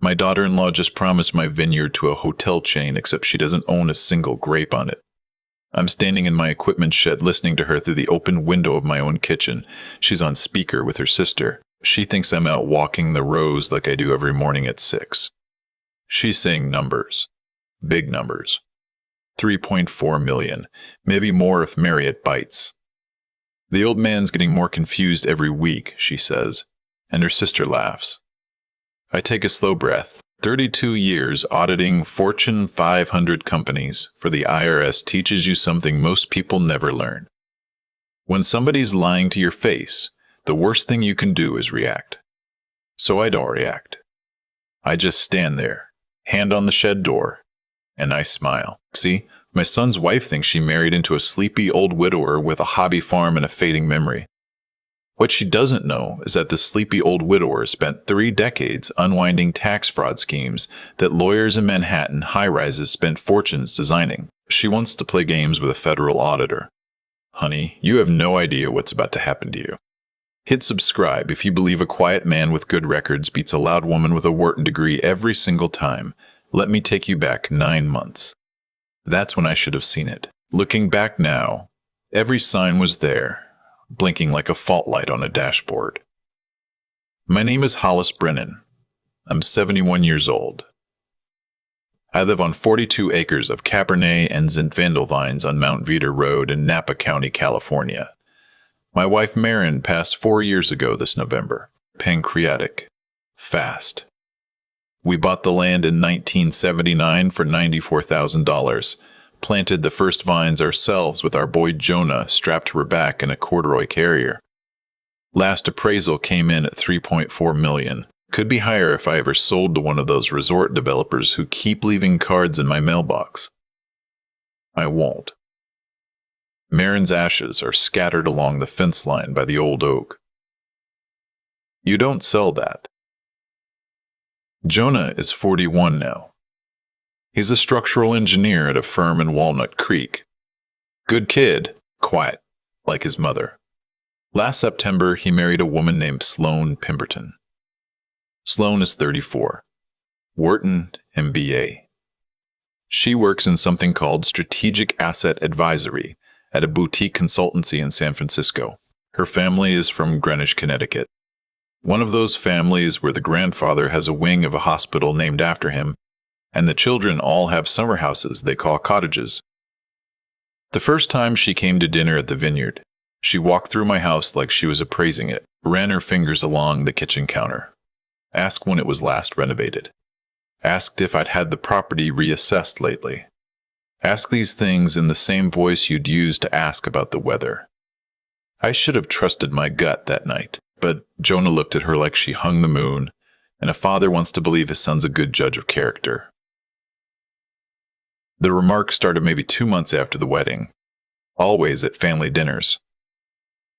My daughter-in-law just promised my vineyard to a hotel chain, except she doesn't own a single grape on it. I'm standing in my equipment shed listening to her through the open window of my own kitchen. She's on speaker with her sister. She thinks I'm out walking the rows like I do every morning at 6. She's saying numbers. Big numbers. 3.4 million. Maybe more if Marriott bites. The old man's getting more confused every week, she says, and her sister laughs. I take a slow breath. 32 years auditing Fortune 500 companies for the IRS teaches you something most people never learn. When somebody's lying to your face, the worst thing you can do is react. So I don't react. I just stand there, hand on the shed door, and I smile. See, my son's wife thinks she married into a sleepy old widower with a hobby farm and a fading memory. What she doesn't know is that the sleepy old widower spent 3 decades unwinding tax fraud schemes that lawyers in Manhattan high-rises spent fortunes designing. She wants to play games with a federal auditor. Honey, you have no idea what's about to happen to you. Hit subscribe if you believe a quiet man with good records beats a loud woman with a Wharton degree every single time. Let me take you back 9 months. That's when I should have seen it. Looking back now, every sign was there, blinking like a fault light on a dashboard. My name is Hollis Brennan. I'm 71 years old. I live on 42 acres of Cabernet and Zinfandel vines on Mount Veeder Road in Napa County, California. My wife Marin passed 4 years ago this November. Pancreatic. Fast. We bought the land in 1979 for $94,000. Planted the first vines ourselves with our boy Jonah strapped to her back in a corduroy carrier. Last appraisal came in at $3.4 million. Could be higher if I ever sold to one of those resort developers who keep leaving cards in my mailbox. I won't. Marin's ashes are scattered along the fence line by the old oak. You don't sell that. Jonah is 41 now. He's a structural engineer at a firm in Walnut Creek. Good kid, quiet, like his mother. Last September, he married a woman named Sloan Pemberton. Sloan is 34. Wharton, MBA. She works in something called Strategic Asset Advisory at a boutique consultancy in San Francisco. Her family is from Greenwich, Connecticut. One of those families where the grandfather has a wing of a hospital named after him, and the children all have summer houses they call cottages. The first time she came to dinner at the Vineyard, she walked through my house like she was appraising it, ran her fingers along the kitchen counter. Asked when it was last renovated. Asked if I'd had the property reassessed lately. Ask these things in the same voice you'd use to ask about the weather. I should have trusted my gut that night, but Jonah looked at her like she hung the moon, and a father wants to believe his son's a good judge of character. The remarks started maybe 2 months after the wedding, always at family dinners.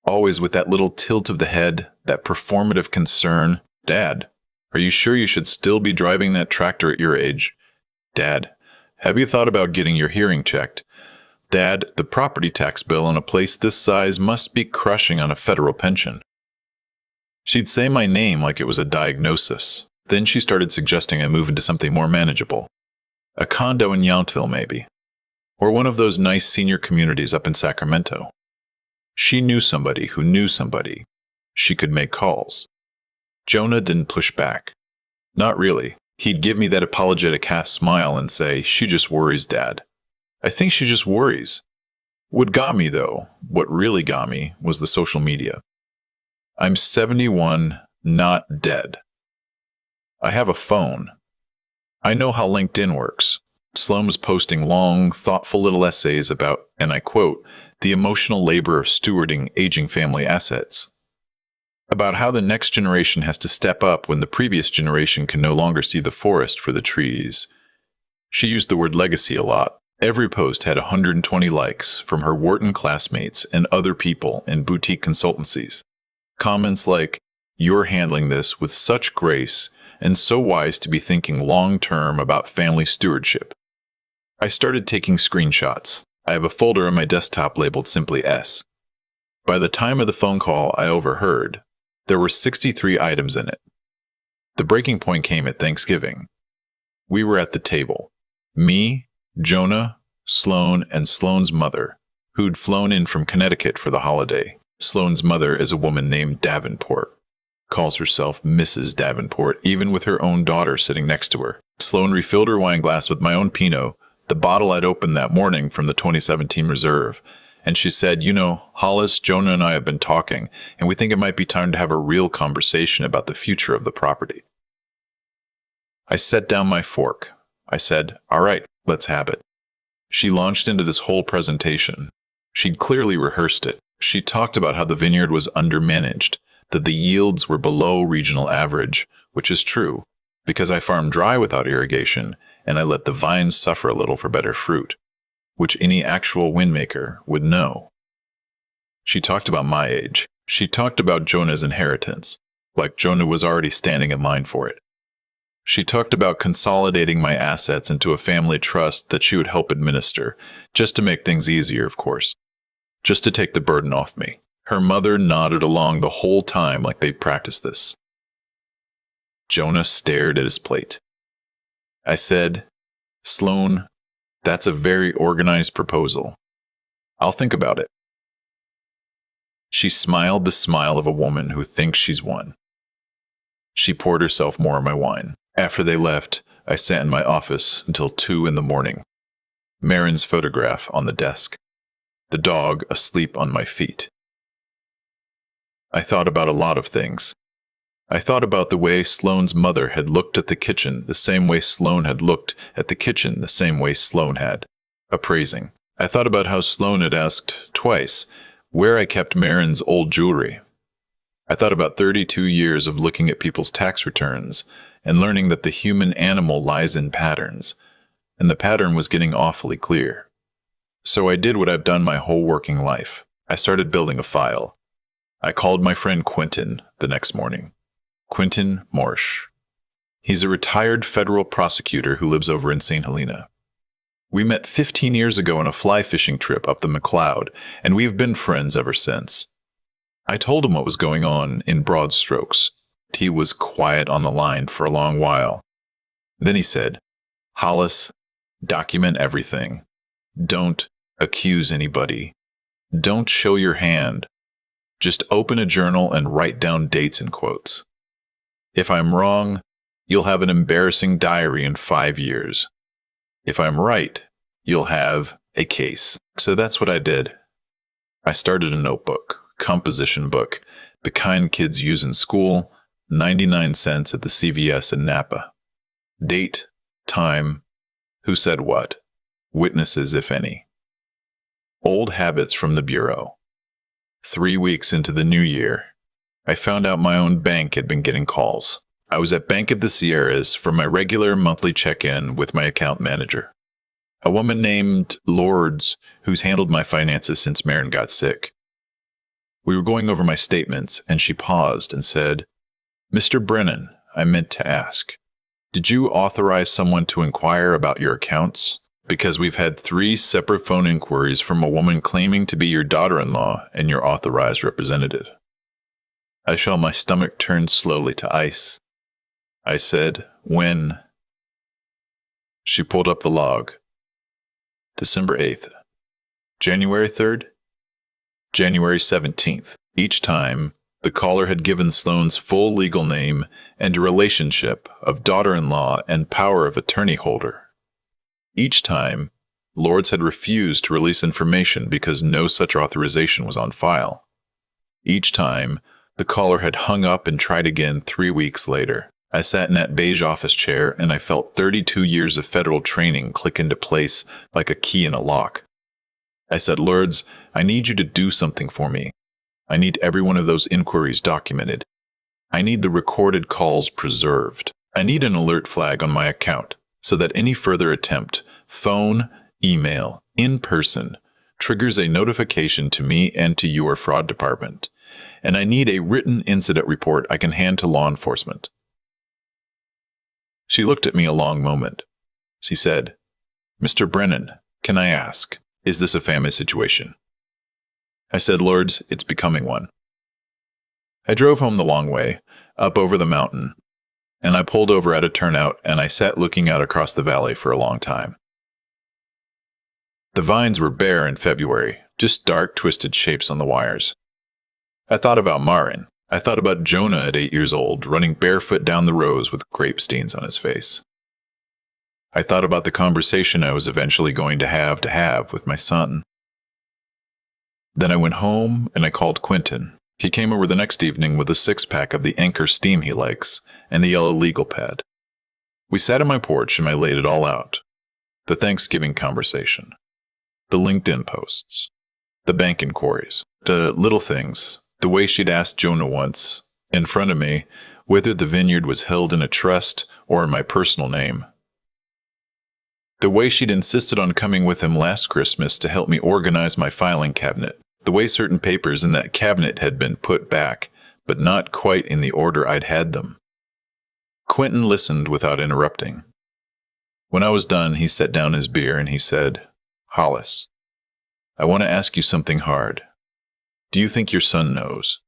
Always with that little tilt of the head, that performative concern. Dad, are you sure you should still be driving that tractor at your age? Dad, have you thought about getting your hearing checked? Dad, the property tax bill on a place this size must be crushing on a federal pension. She'd say my name like it was a diagnosis. Then she started suggesting I move into something more manageable. A condo in Yountville, maybe. Or one of those nice senior communities up in Sacramento. She knew somebody who knew somebody. She could make calls. Jonah didn't push back. Not really. He'd give me that apologetic half smile and say, "She just worries, Dad." I think she just worries. What got me, though, what really got me, was the social media. I'm 71, not dead. I have a phone. I know how LinkedIn works. Sloan was posting long, thoughtful little essays about, and I quote, the emotional labor of stewarding aging family assets. About how the next generation has to step up when the previous generation can no longer see the forest for the trees. She used the word legacy a lot. Every post had 120 likes from her Wharton classmates and other people in boutique consultancies. Comments like, "You're handling this with such grace and so wise to be thinking long-term about family stewardship." I started taking screenshots. I have a folder on my desktop labeled simply S. By the time of the phone call I overheard, there were 63 items in it. The breaking point came at Thanksgiving. We were at the table. Me, Jonah, Sloan, and Sloan's mother, who'd flown in from Connecticut for the holiday. Sloan's mother is a woman named Davenport. Calls herself Mrs. Davenport, even with her own daughter sitting next to her. Sloan refilled her wine glass with my own Pinot, the bottle I'd opened that morning from the 2017 reserve. And she said, "You know, Hollis, Jonah and I have been talking, and we think it might be time to have a real conversation about the future of the property." I set down my fork. I said, "All right, let's have it." She launched into this whole presentation. She'd clearly rehearsed it. She talked about how the vineyard was undermanaged, that the yields were below regional average, which is true, because I farmed dry without irrigation, and I let the vines suffer a little for better fruit, which any actual winemaker would know. She talked about my age. She talked about Jonah's inheritance, like Jonah was already standing in line for it. She talked about consolidating my assets into a family trust that she would help administer, just to make things easier, of course, just to take the burden off me. Her mother nodded along the whole time like they'd practiced this. Jonah stared at his plate. I said, "Sloan, that's a very organized proposal. I'll think about it." She smiled the smile of a woman who thinks she's won. She poured herself more of my wine. After they left, I sat in my office until 2 in the morning. Marin's photograph on the desk. The dog asleep on my feet. I thought about a lot of things. I thought about the way Sloan's mother had looked at the kitchen the same way Sloan had looked at the kitchen the same way Sloan had, appraising. I thought about how Sloan had asked twice where I kept Marin's old jewelry. I thought about 32 years of looking at people's tax returns and learning that the human animal lies in patterns, and the pattern was getting awfully clear. So I did what I've done my whole working life. I started building a file. I called my friend Quentin the next morning. Quentin Morsch. He's a retired federal prosecutor who lives over in St. Helena. We met 15 years ago on a fly fishing trip up the McCloud, and we've been friends ever since. I told him what was going on in broad strokes. He was quiet on the line for a long while. Then he said, "Hollis, document everything. Don't accuse anybody. Don't show your hand. Just open a journal and write down dates and quotes. If I'm wrong, you'll have an embarrassing diary in 5 years. If I'm right, you'll have a case." So that's what I did. I started a notebook, composition book, the kind kids use in school, 99 cents at the CVS in Napa. Date, time, who said what, witnesses if any. Old habits from the Bureau. 3 weeks into the new year, I found out my own bank had been getting calls. I was at Bank of the Sierras for my regular monthly check-in with my account manager, a woman named Lords who's handled my finances since Marin got sick. We were going over my statements, and she paused and said, "Mr. Brennan, I meant to ask, did you authorize someone to inquire about your accounts? Because we've had 3 separate phone inquiries from a woman claiming to be your daughter-in-law and your authorized representative." I felt my stomach turn slowly to ice. I said, "When?" She pulled up the log. December 8th. January 3rd. January 17th. Each time, the caller had given Sloan's full legal name and a relationship of daughter-in-law and power of attorney holder. Each time, Lords had refused to release information because no such authorization was on file. Each time, the caller had hung up and tried again 3 weeks later. I sat in that beige office chair, and I felt 32 years of federal training click into place like a key in a lock. I said, "Lords, I need you to do something for me. I need every one of those inquiries documented. I need the recorded calls preserved. I need an alert flag on my account so that any further attempt, phone, email, in person, triggers a notification to me and to your fraud department. And I need a written incident report I can hand to law enforcement." She looked at me a long moment. She said, "Mr. Brennan, can I ask, is this a family situation?" I said, "Lords, it's becoming one." I drove home the long way, up over the mountain, and I pulled over at a turnout and I sat looking out across the valley for a long time. The vines were bare in February, just dark, twisted shapes on the wires. I thought about Marin. I thought about Jonah at 8 years old, running barefoot down the rows with grape stains on his face. I thought about the conversation I was eventually going to have with my son. Then I went home and I called Quentin. He came over the next evening with a six-pack of the Anchor Steam he likes and the yellow legal pad. We sat on my porch and I laid it all out. The Thanksgiving conversation, the LinkedIn posts, the bank inquiries, the little things, the way she'd asked Jonah once, in front of me, whether the Vineyard was held in a trust or in my personal name. The way she'd insisted on coming with him last Christmas to help me organize my filing cabinet. The way certain papers in that cabinet had been put back, but not quite in the order I'd had them. Quentin listened without interrupting. When I was done, he set down his beer and he said, "Hollis, I want to ask you something hard. Do you think your son knows?"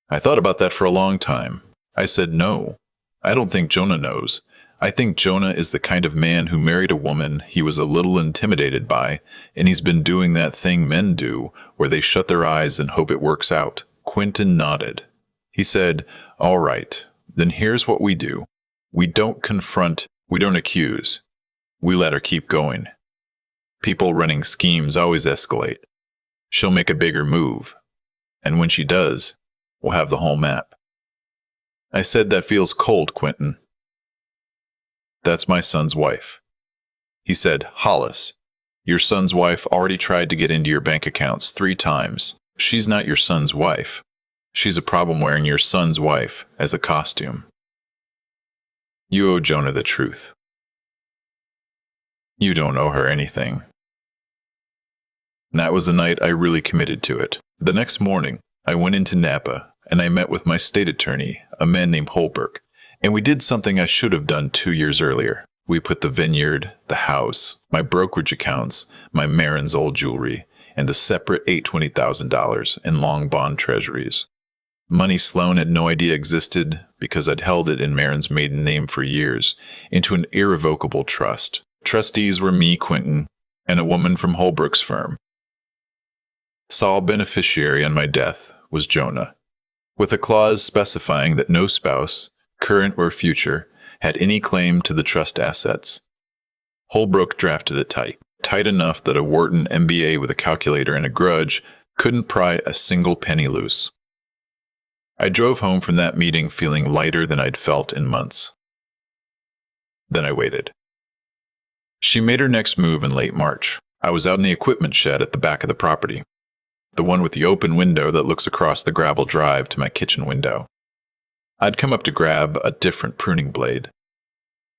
I thought about that for a long time. I said, "No, I don't think Jonah knows. I think Jonah is the kind of man who married a woman he was a little intimidated by, and he's been doing that thing men do, where they shut their eyes and hope it works out." Quentin nodded. He said, "All right, then here's what we do. We don't confront, we don't accuse. We let her keep going. People running schemes always escalate. She'll make a bigger move, and when she does, we'll have the whole map." I said, "That feels cold, Quentin." "That's my son's wife." He said, "Hollis, your son's wife already tried to get into your bank accounts 3 times. She's not your son's wife. She's a problem wearing your son's wife as a costume. You owe Jonah the truth. You don't owe her anything." And that was the night I really committed to it. The next morning, I went into Napa and I met with my state attorney, a man named Holbrook. And we did something I should have done 2 years earlier. We put the Vineyard, the house, my brokerage accounts, my Marin's old jewelry, and the separate $820,000 in long bond treasuries. Money Sloan had no idea existed, because I'd held it in Marin's maiden name for years, into an irrevocable trust. Trustees were me, Quentin, and a woman from Holbrook's firm. Sole beneficiary on my death was Jonah, with a clause specifying that no spouse, current or future, had any claim to the trust assets. Holbrook drafted it tight enough that a Wharton MBA with a calculator and a grudge couldn't pry a single penny loose. I drove home from that meeting feeling lighter than I'd felt in months. Then I waited. She made her next move in late March. I was out in the equipment shed at the back of the property, the one with the open window that looks across the gravel drive to my kitchen window. I'd come up to grab a different pruning blade.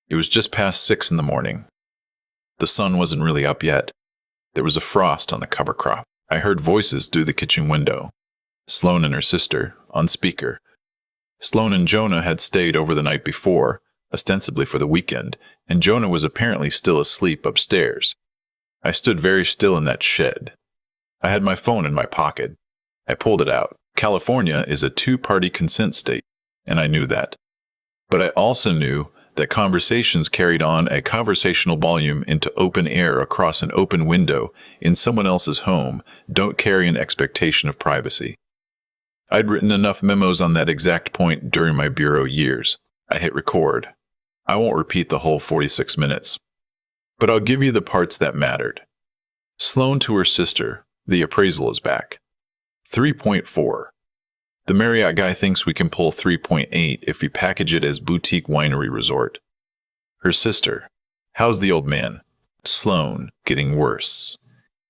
It was just past 6 in the morning. The sun wasn't really up yet. There was a frost on the cover crop. I heard voices through the kitchen window. Sloan and her sister, on speaker. Sloan and Jonah had stayed over the night before, ostensibly for the weekend, and Jonah was apparently still asleep upstairs. I stood very still in that shed. I had my phone in my pocket. I pulled it out. California is a 2-party consent state, and I knew that. But I also knew that conversations carried on a conversational volume into open air across an open window in someone else's home don't carry an expectation of privacy. I'd written enough memos on that exact point during my bureau years. I hit record. I won't repeat the whole 46 minutes, but I'll give you the parts that mattered. Sloan to her sister, the appraisal is back. 3.4. The Marriott guy thinks we can pull 3.8 if we package it as boutique winery resort. Her sister, how's the old man? Sloan, getting worse.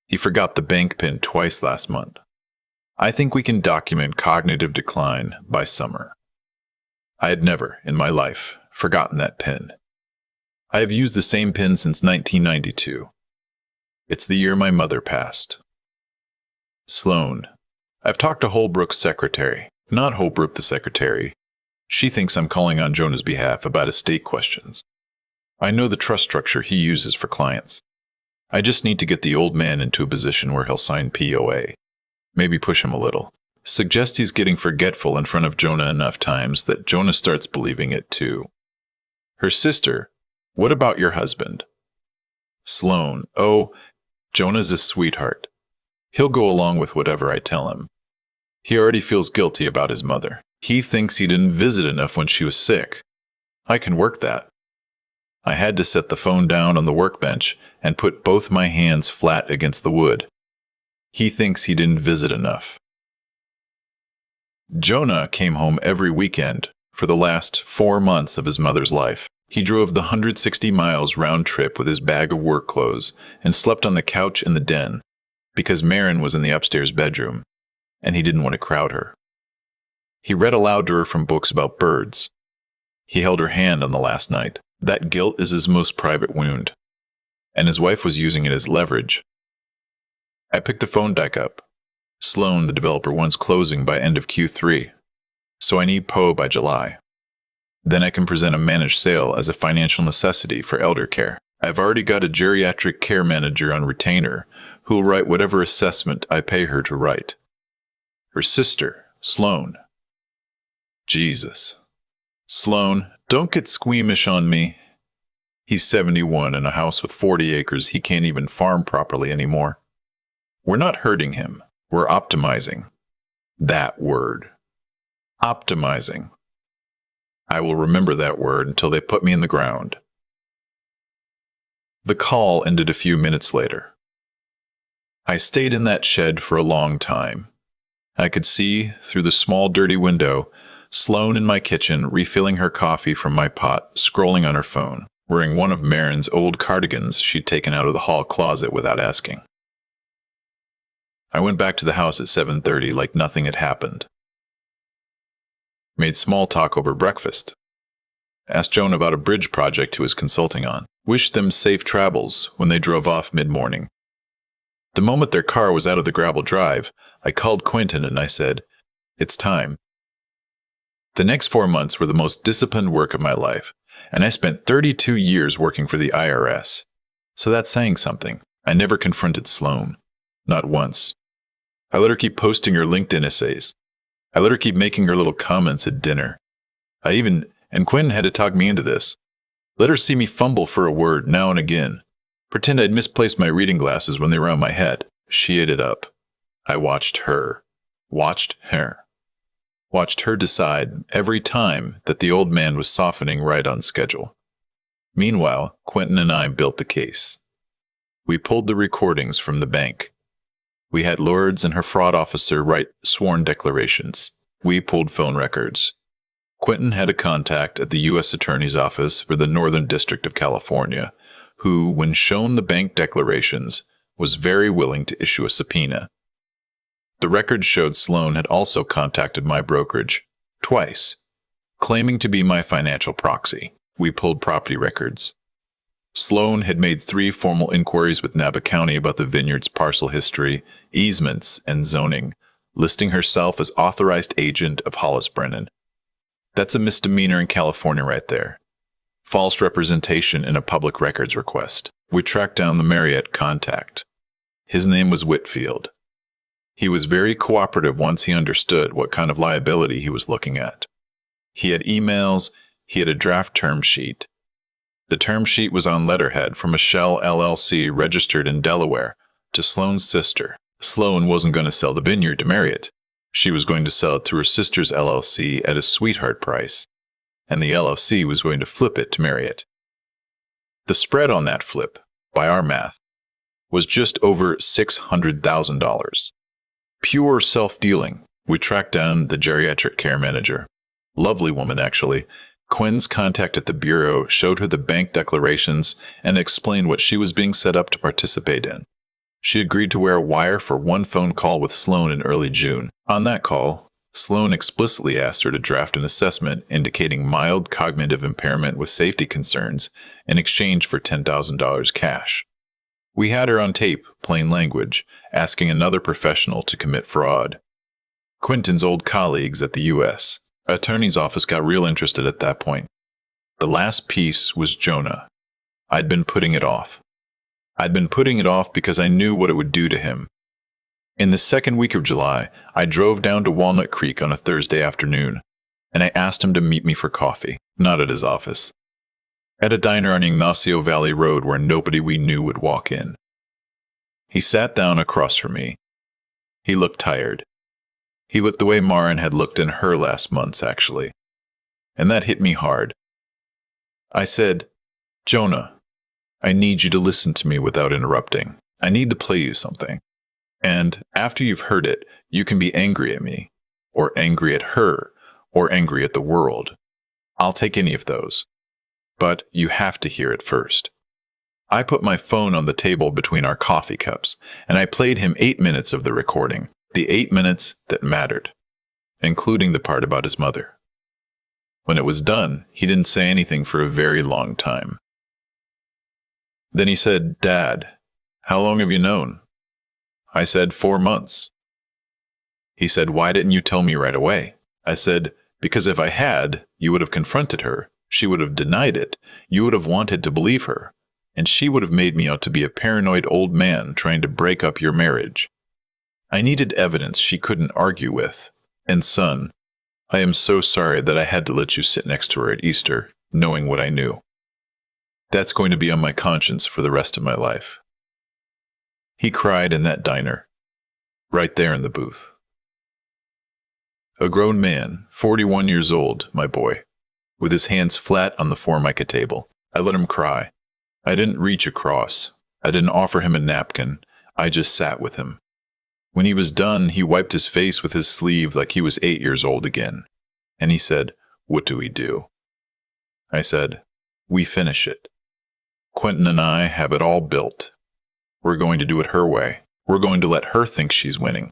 He forgot the bank pin twice last month. I think we can document cognitive decline by summer. I had never, in my life, forgotten that pin. I have used the same pin since 1992. It's the year my mother passed. Sloan. I've talked to Holbrook's secretary, not Holbrook the secretary. She thinks I'm calling on Jonah's behalf about estate questions. I know the trust structure he uses for clients. I just need to get the old man into a position where he'll sign POA. Maybe push him a little. Suggest he's getting forgetful in front of Jonah enough times that Jonah starts believing it too. Her sister, what about your husband? Sloane, oh, Jonah's a sweetheart. He'll go along with whatever I tell him. He already feels guilty about his mother. He thinks he didn't visit enough when she was sick. I can work that. I had to set the phone down on the workbench and put both my hands flat against the wood. He thinks he didn't visit enough. Jonah came home every weekend for the last 4 months of his mother's life. He drove the 160 miles round trip with his bag of work clothes and slept on the couch in the den because Marin was in the upstairs bedroom and he didn't want to crowd her. He read aloud to her from books about birds. He held her hand on the last night. That guilt is his most private wound, and his wife was using it as leverage. I picked the phone deck up. Sloane, the developer, wants closing by end of Q3, so I need PO by July. Then I can present a managed sale as a financial necessity for elder care. I've already got a geriatric care manager on retainer who will write whatever assessment I pay her to write. Her sister, Sloane. Jesus. Sloane, don't get squeamish on me. He's 71 in a house with 40 acres he can't even farm properly anymore. We're not hurting him. We're optimizing. That word. Optimizing. I will remember that word until they put me in the ground. The call ended a few minutes later. I stayed in that shed for a long time. I could see, through the small dirty window, Sloane in my kitchen refilling her coffee from my pot, scrolling on her phone, wearing one of Marin's old cardigans she'd taken out of the hall closet without asking. I went back to the house at 7:30 like nothing had happened. Made small talk over breakfast. Asked Joan about a bridge project he was consulting on. Wished them safe travels when they drove off mid-morning. The moment their car was out of the gravel drive, I called Quentin and I said, "It's time." The next 4 months were the most disciplined work of my life, and I spent 32 years working for the IRS. So that's saying something. I never confronted Sloane. Not once. I let her keep posting her LinkedIn essays. I let her keep making her little comments at dinner. And Quentin had to talk me into this. Let her see me fumble for a word now and again. Pretend I'd misplaced my reading glasses when they were on my head. She ate it up. I watched her. Watched her decide every time that the old man was softening right on schedule. Meanwhile, Quentin and I built the case. We pulled the recordings from the bank. We had Lourdes and her fraud officer write sworn declarations. We pulled phone records. Quentin had a contact at the U.S. Attorney's Office for the Northern District of California, who, when shown the bank declarations, was very willing to issue a subpoena. The records showed Sloane had also contacted my brokerage, twice, claiming to be my financial proxy. We pulled property records. Sloane had made 3 formal inquiries with Napa County about the Vineyard's parcel history, easements, and zoning, listing herself as authorized agent of Hollis Brennan. That's a misdemeanor in California right there. False representation in a public records request. We tracked down the Marriott contact. His name was Whitfield. He was very cooperative once he understood what kind of liability he was looking at. He had emails, he had a draft term sheet. The term sheet was on letterhead from a Shell LLC registered in Delaware to Sloane's sister. Sloane wasn't going to sell the Vineyard to Marriott. She was going to sell it to her sister's LLC at a sweetheart price, and the LLC was going to flip it to Marriott. The spread on that flip, by our math, was just over $600,000. Pure self-dealing. We tracked down the geriatric care manager. Lovely woman, actually. Quinn's contact at the bureau showed her the bank declarations and explained what she was being set up to participate in. She agreed to wear a wire for one phone call with Sloane in early June. On that call, Sloane explicitly asked her to draft an assessment indicating mild cognitive impairment with safety concerns in exchange for $10,000 cash. We had her on tape, plain language, asking another professional to commit fraud. Quentin's old colleagues at the U.S. Attorney's Office got real interested at that point. The last piece was Jonah. I'd been putting it off. I'd been putting it off because I knew what it would do to him. In the second week of July, I drove down to Walnut Creek on a Thursday afternoon, and I asked him to meet me for coffee, not at his office, at a diner on Ignacio Valley Road where nobody we knew would walk in. He sat down across from me. He looked tired. He looked the way Marin had looked in her last months, actually. And that hit me hard. I said, "Jonah, I need you to listen to me without interrupting. I need to play you something. And after you've heard it, you can be angry at me, or angry at her, or angry at the world. I'll take any of those. But you have to hear it first." I put my phone on the table between our coffee cups, and I played him 8 minutes of the recording, the 8 minutes that mattered, including the part about his mother. When it was done, he didn't say anything for a very long time. Then he said, "Dad, how long have you known?" I said, 4 months. He said, "Why didn't you tell me right away?" I said, "Because if I had, you would have confronted her. She would have denied it. You would have wanted to believe her. And she would have made me out to be a paranoid old man trying to break up your marriage. I needed evidence she couldn't argue with. And son, I am so sorry that I had to let you sit next to her at Easter, knowing what I knew. That's going to be on my conscience for the rest of my life." He cried in that diner, right there in the booth. A grown man, 41 years old, my boy, with his hands flat on the Formica table. I let him cry. I didn't reach across. I didn't offer him a napkin. I just sat with him. When he was done, he wiped his face with his sleeve like he was 8 years old again. And he said, "What do we do?" I said, "We finish it. Quentin and I have it all built. We're going to do it her way. We're going to let her think she's winning.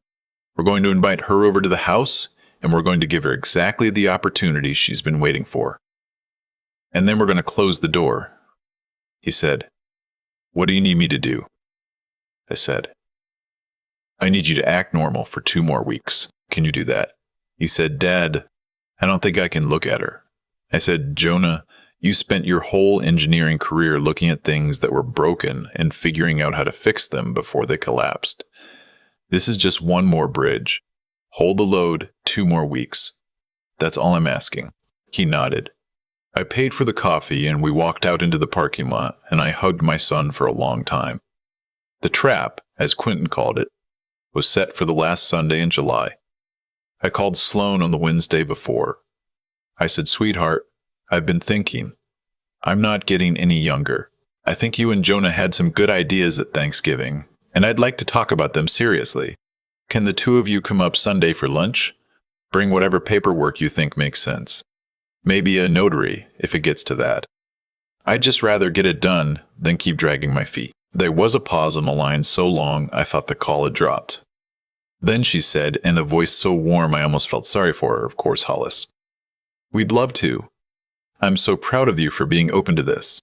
We're going to invite her over to the house, and we're going to give her exactly the opportunity she's been waiting for. And then we're going to close the door." He said, "What do you need me to do?" I said, "I need you to act normal for 2 more weeks. Can you do that?" He said, "Dad, I don't think I can look at her." I said, "Jonah, you spent your whole engineering career looking at things that were broken and figuring out how to fix them before they collapsed. This is just one more bridge. Hold the load 2 more weeks. That's all I'm asking." He nodded. I paid for the coffee and we walked out into the parking lot, and I hugged my son for a long time. The trap, as Quentin called it, was set for the last Sunday in July. I called Sloan on the Wednesday before. I said, "Sweetheart, I've been thinking. I'm not getting any younger. I think you and Jonah had some good ideas at Thanksgiving, and I'd like to talk about them seriously. Can the 2 of you come up Sunday for lunch? Bring whatever paperwork you think makes sense. Maybe a notary, if it gets to that. I'd just rather get it done than keep dragging my feet." There was a pause on the line so long I thought the call had dropped. Then she said, in a voice so warm I almost felt sorry for her, "Of course, Hollis. We'd love to. I'm so proud of you for being open to this."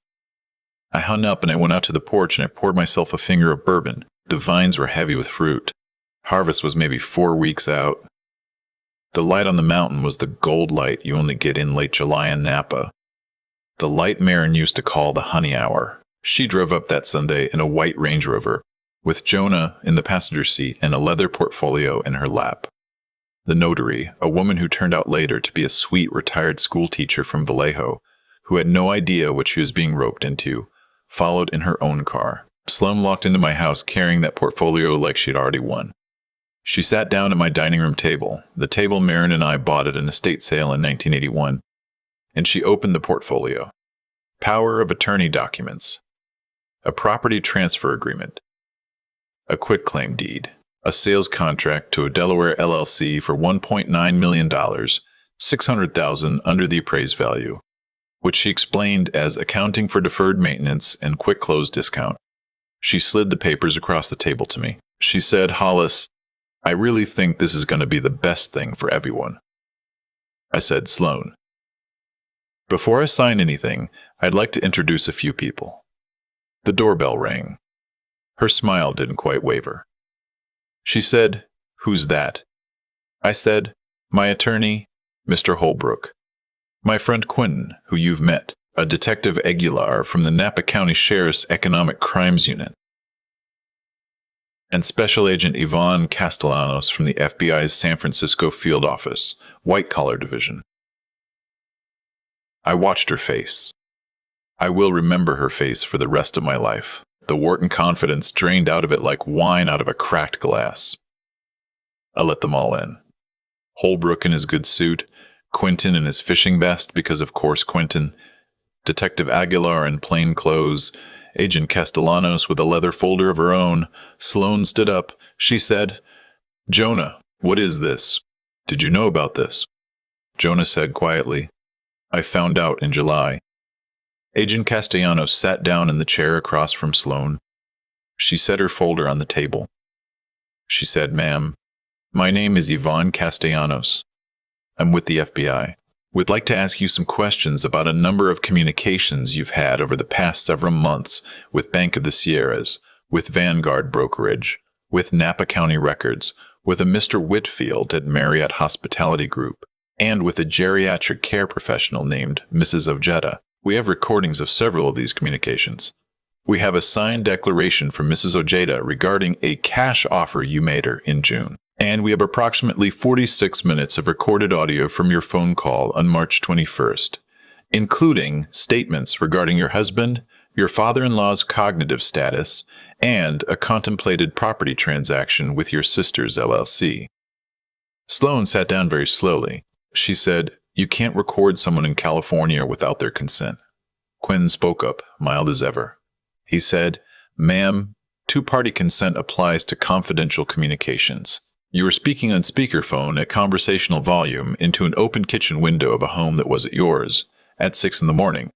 I hung up and I went out to the porch and I poured myself a finger of bourbon. The vines were heavy with fruit. Harvest was maybe 4 weeks out. The light on the mountain was the gold light you only get in late July in Napa. The light Marin used to call the honey hour. She drove up that Sunday in a white Range Rover, with Jonah in the passenger seat and a leather portfolio in her lap. The notary, a woman who turned out later to be a sweet retired school teacher from Vallejo, who had no idea what she was being roped into, followed in her own car. Sloan walked into my house carrying that portfolio like she'd already won. She sat down at my dining room table, the table Marin and I bought at an estate sale in 1981, and she opened the portfolio. Power of attorney documents, a property transfer agreement, a quitclaim deed, a sales contract to a Delaware LLC for $1.9 million, $600,000 under the appraised value, which she explained as accounting for deferred maintenance and quick close discount. She slid the papers across the table to me. She said, "Hollis, I really think this is going to be the best thing for everyone." I said, "Sloan, before I sign anything, I'd like to introduce a few people." The doorbell rang. Her smile didn't quite waver. She said, "Who's that?" I said, "My attorney, Mr. Holbrook. My friend Quentin, who you've met, a Detective Aguilar from the Napa County Sheriff's Economic Crimes Unit." and Special Agent Yvonne Castellanos from the FBI's San Francisco Field Office, White Collar Division. I watched her face. I will remember her face for the rest of my life. The Wharton confidence drained out of it like wine out of a cracked glass. I let them all in. Holbrook in his good suit, Quentin in his fishing vest because of course Quentin, Detective Aguilar in plain clothes, Agent Castellanos with a leather folder of her own. Sloane stood up. She said, "Jonah, what is this? Did you know about this?" Jonah said quietly, "I found out in July." Agent Castellanos sat down in the chair across from Sloane. She set her folder on the table. She said, "Ma'am, my name is Yvonne Castellanos. I'm with the FBI. We'd like to ask you some questions about a number of communications you've had over the past several months with Bank of the Sierras, with Vanguard Brokerage, with Napa County Records, with a Mr. Whitfield at Marriott Hospitality Group, and with a geriatric care professional named Mrs. Ojeda. We have recordings of several of these communications. We have a signed declaration from Mrs. Ojeda regarding a cash offer you made her in June. And we have approximately 46 minutes of recorded audio from your phone call on March 21st, including statements regarding your husband, your father-in-law's cognitive status, and a contemplated property transaction with your sister's LLC. Sloane sat down very slowly. She said, "You can't record someone in California without their consent." Quinn spoke up, mild as ever. He said, "Ma'am, two-party consent applies to confidential communications. You were speaking on speakerphone at conversational volume into an open kitchen window of a home that wasn't yours at 6 in the morning.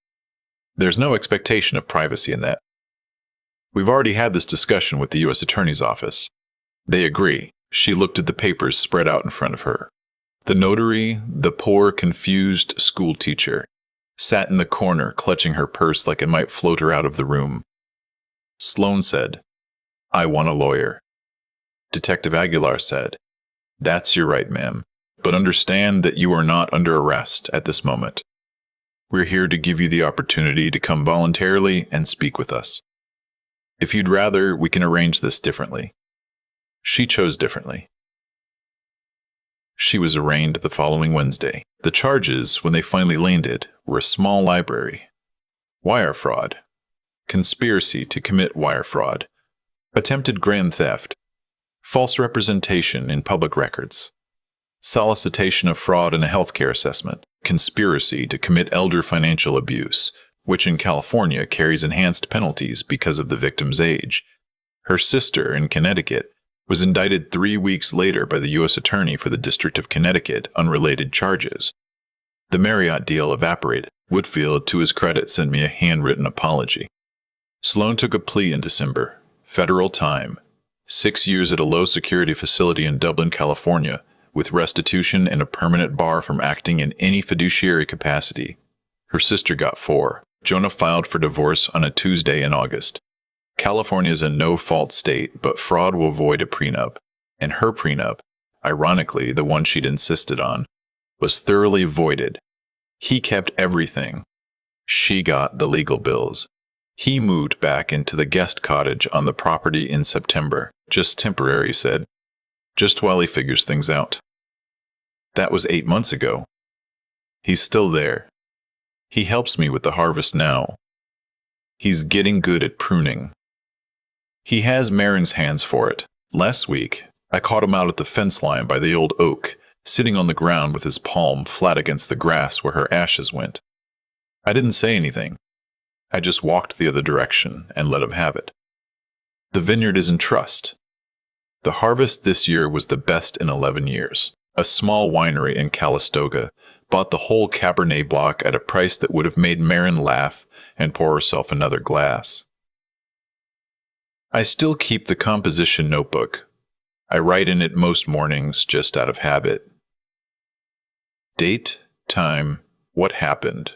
There's no expectation of privacy in that. We've already had this discussion with the U.S. Attorney's Office. They agree." She looked at the papers spread out in front of her. The notary, the poor, confused school teacher, sat in the corner clutching her purse like it might float her out of the room. Sloane said, "I want a lawyer." Detective Aguilar said, "That's your right, ma'am, but understand that you are not under arrest at this moment. We're here to give you the opportunity to come voluntarily and speak with us. If you'd rather, we can arrange this differently." She chose differently. She was arraigned the following Wednesday. The charges, when they finally landed, were a small library, wire fraud, conspiracy to commit wire fraud, attempted grand theft, false representation in public records, solicitation of fraud in a healthcare assessment, conspiracy to commit elder financial abuse, which in California carries enhanced penalties because of the victim's age. Her sister in Connecticut was indicted 3 weeks later by the U.S. Attorney for the District of Connecticut, unrelated charges. The Marriott deal evaporated. Whitfield, to his credit, sent me a handwritten apology. Sloane took a plea in December. Federal time. 6 years at a low-security facility in Dublin, California, with restitution and a permanent bar from acting in any fiduciary capacity. Her sister got 4. Jonah filed for divorce on a Tuesday in August. California is a no-fault state, but fraud will void a prenup. And her prenup, ironically the one she'd insisted on, was thoroughly voided. He kept everything. She got the legal bills. He moved back into the guest cottage on the property in September. Just temporary, he said. Just while he figures things out. That was 8 months ago. He's still there. He helps me with the harvest now. He's getting good at pruning. He has Marin's hands for it. Last week, I caught him out at the fence line by the old oak, sitting on the ground with his palm flat against the grass where her ashes went. I didn't say anything. I just walked the other direction and let him have it. The vineyard is in trust. The harvest this year was the best in 11 years. A small winery in Calistoga bought the whole Cabernet block at a price that would have made Marin laugh and pour herself another glass. I still keep the composition notebook. I write in it most mornings just out of habit. Date, time, what happened.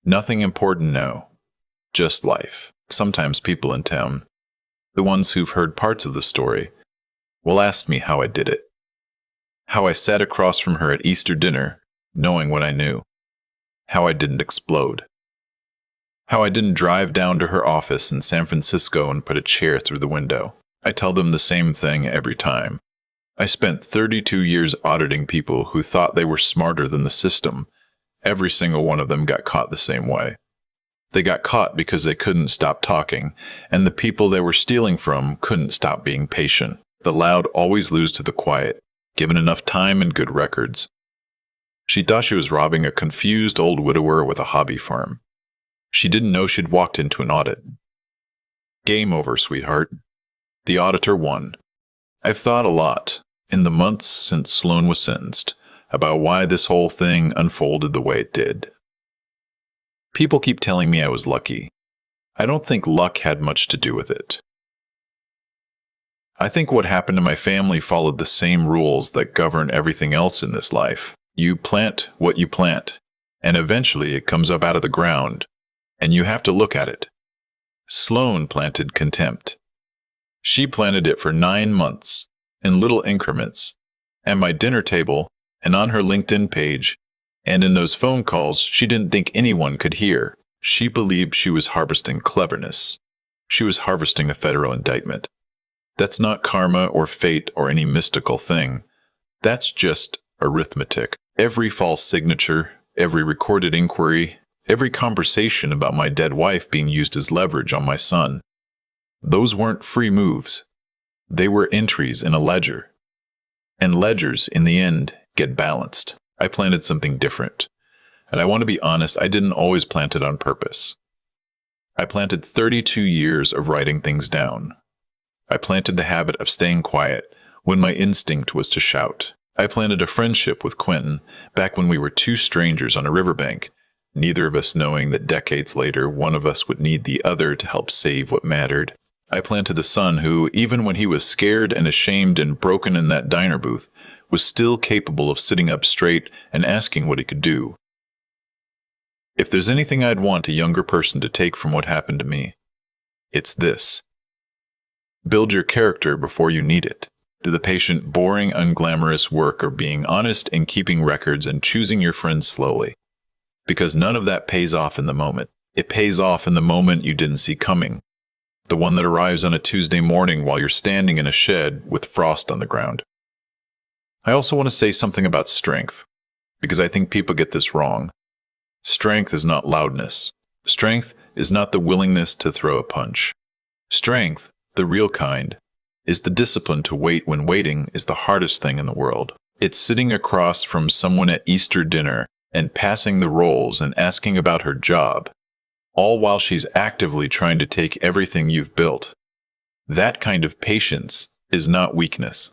Nothing important, no. Just life. Sometimes people in town, the ones who've heard parts of the story, will ask me how I did it. How I sat across from her at Easter dinner, knowing what I knew. How I didn't explode. How I didn't drive down to her office in San Francisco and put a chair through the window. I tell them the same thing every time. I spent 32 years auditing people who thought they were smarter than the system. Every single one of them got caught the same way. They got caught because they couldn't stop talking, and the people they were stealing from couldn't stop being patient. The loud always lose to the quiet, given enough time and good records. She thought she was robbing a confused old widower with a hobby farm. She didn't know she'd walked into an audit. Game over, sweetheart. The auditor won. I've thought a lot, in the months since Sloan was sentenced, about why this whole thing unfolded the way it did. People keep telling me I was lucky. I don't think luck had much to do with it. I think what happened to my family followed the same rules that govern everything else in this life. You plant what you plant, and eventually it comes up out of the ground, and you have to look at it. Sloan planted contempt. She planted it for 9 months, in little increments, at my dinner table, and on her LinkedIn page, and in those phone calls she didn't think anyone could hear. She believed she was harvesting cleverness. She was harvesting a federal indictment. That's not karma or fate or any mystical thing. That's just arithmetic. Every false signature, every recorded inquiry, every conversation about my dead wife being used as leverage on my son. Those weren't free moves. They were entries in a ledger. And ledgers, in the end, get balanced. I planted something different. And I want to be honest, I didn't always plant it on purpose. I planted 32 years of writing things down. I planted the habit of staying quiet when my instinct was to shout. I planted a friendship with Quentin back when we were two strangers on a riverbank, neither of us knowing that decades later one of us would need the other to help save what mattered. I planted the son who, even when he was scared and ashamed and broken in that diner booth, was still capable of sitting up straight and asking what he could do. If there's anything I'd want a younger person to take from what happened to me, it's this. Build your character before you need it. Do the patient, boring, unglamorous work of being honest and keeping records and choosing your friends slowly. Because none of that pays off in the moment. It pays off in the moment you didn't see coming. The one that arrives on a Tuesday morning while you're standing in a shed with frost on the ground. I also want to say something about strength, because I think people get this wrong. Strength is not loudness. Strength is not the willingness to throw a punch. Strength, the real kind, is the discipline to wait when waiting is the hardest thing in the world. It's sitting across from someone at Easter dinner and passing the rolls and asking about her job, all while she's actively trying to take everything you've built. That kind of patience is not weakness.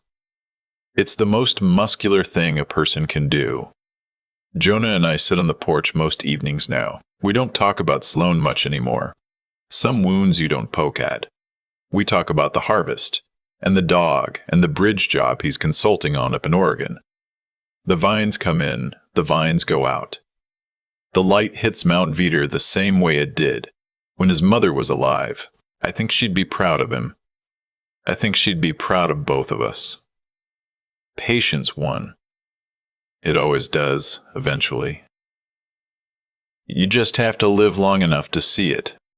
It's the most muscular thing a person can do. Jonah and I sit on the porch most evenings now. We don't talk about Sloan much anymore. Some wounds you don't poke at. We talk about the harvest, and the dog, and the bridge job he's consulting on up in Oregon. The vines come in, the vines go out. The light hits Mount Veeder the same way it did when his mother was alive. I think she'd be proud of him. I think she'd be proud of both of us. Patience won. It always does, eventually. You just have to live long enough to see it.